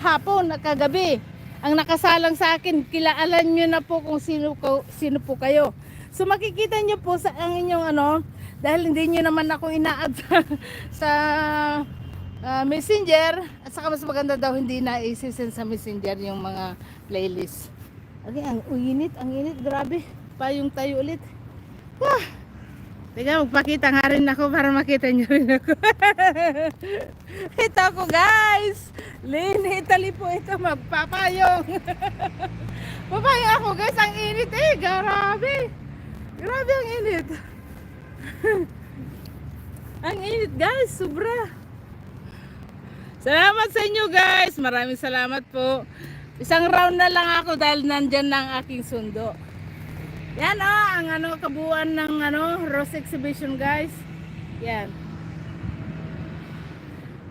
hapon at kagabi. Ang nakasalang sa akin, kilaalan nyo na po kung sino po kayo. So makikita nyo po sa ang inyong dahil hindi nyo naman ako ina-add sa Messenger, at saka mas maganda daw hindi na i-send sa Messenger yung mga playlist. Okay, ang init, grabe. Payong tayo ulit. Teka, magpakita nga rin ako para makita nyo rin ako. Ito ako guys. Lane Italy po ito, magpapayong. Papayong ako guys, ang init grabe. Grabe ang init. Ang init guys, sobra. Salamat sa inyo guys, maraming salamat po. Isang round na lang ako dahil nandyan na ang aking sundo. Yan ang kabuuan ng rose exhibition guys. Yan.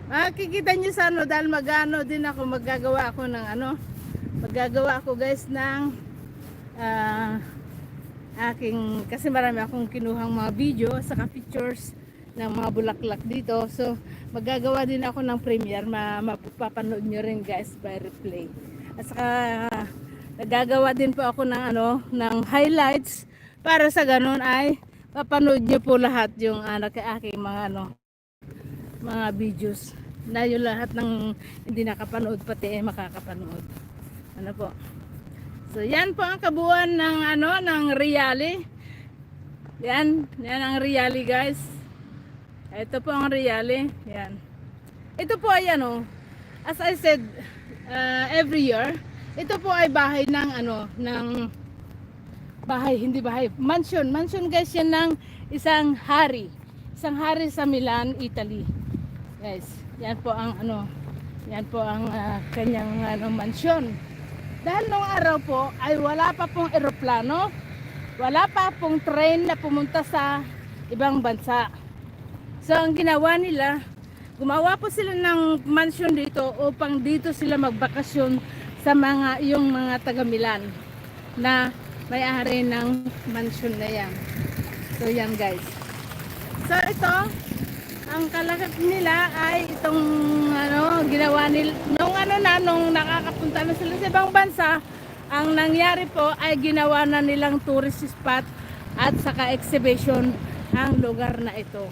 Makikita nyo sa dahil din ako, maggagawa ako guys ng kasi marami akong kinuhang mga video saka pictures ng mga bulaklak dito. So maggagawa din ako ng premiere, mapapanood nyo rin guys by replay. At saka nagagawa din po ako ng highlights para sa ganun ay mapanood nyo po lahat yung aking mga videos na yung lahat ng hindi nakapanood pati makakapanood. Ano po? So yan po ang kabuuan ng Reali. Yan ang Reali guys. Ito po ang Reali. Yan. Ito po ay as I said every year, ito po ay bahay mansion guys, yan ng isang hari sa Milan, Italy. Guys, yan po ang kanyang mansion. Dahil nung araw po ay wala pa pong eroplano, wala pa pong train na pumunta sa ibang bansa. So ang ginawa nila, gumawa po sila ng mansion dito upang dito sila magbakasyon sa yung mga taga Milan na may-ari ng mansion na yan. So yan guys. So ito, ang kalakip nila ay itong ginawa nila nung nakakapunta na sila sa ibang bansa. Ang nangyari po ay ginawa na nilang tourist spot at saka exhibition ang lugar na ito.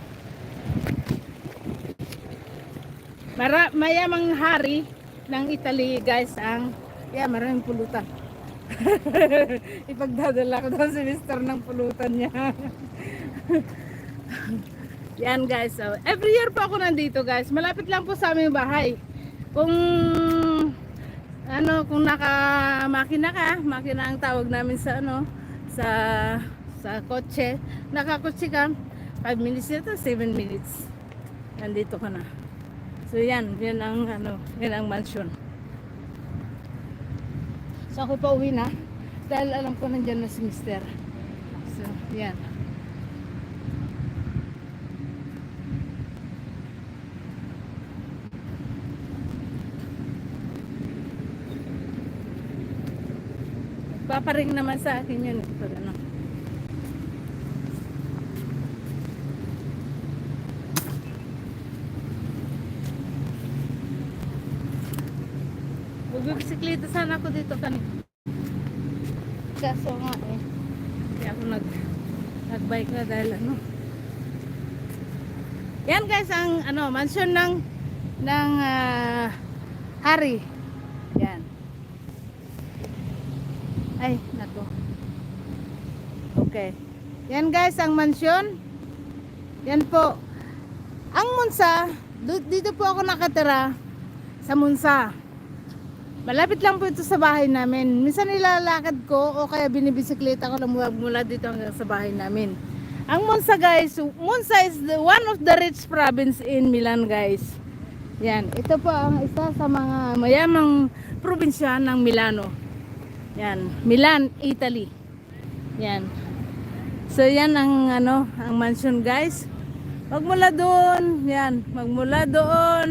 Mayamang hari ng Italy guys maraming pulutan. Ipagdadala ko doon si Mr. ng pulutan niya. Yan guys, so every year po ako nandito guys, malapit lang po sa aming bahay. Kung naka-makina ang tawag namin sa sa kotse, nakakotse ka 5 minutes dito, 7 minutes nandito ka na. So yan ang mansion. So ako pa uwi na dahil alam ko nandyan na si Mr. So yan. Paparing naman sa akin yun pag Bisikleta sana ako dito kanina. Kaso nga hindi ako nagbike na dahil Yan guys ang mansion ng hari. Yan. Ay, nako. Okay. Yan guys ang mansion. Yan po. Ang Monza, dito po ako nakatira sa Monza. Malapit lang po ito sa bahay namin. Minsan nilalakad ko o kaya binibisikleta ko lang mula dito hanggang sa bahay namin. Ang Monza guys, Monza is one of the rich province in Milan guys. Yan, ito po ang isa sa mga mayamang probinsya ng Milano. Yan, Milan, Italy. Yan. So yan ang mansion guys. Magmula doon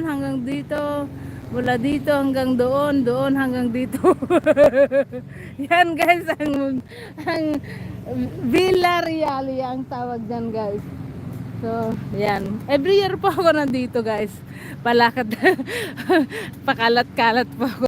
hanggang dito. Mula dito hanggang doon hanggang dito. Yan guys ang Villa Reali ang tawag dyan guys. So, yan. Every year po ako nandito guys. Palakad. Pakalat-kalat po ako.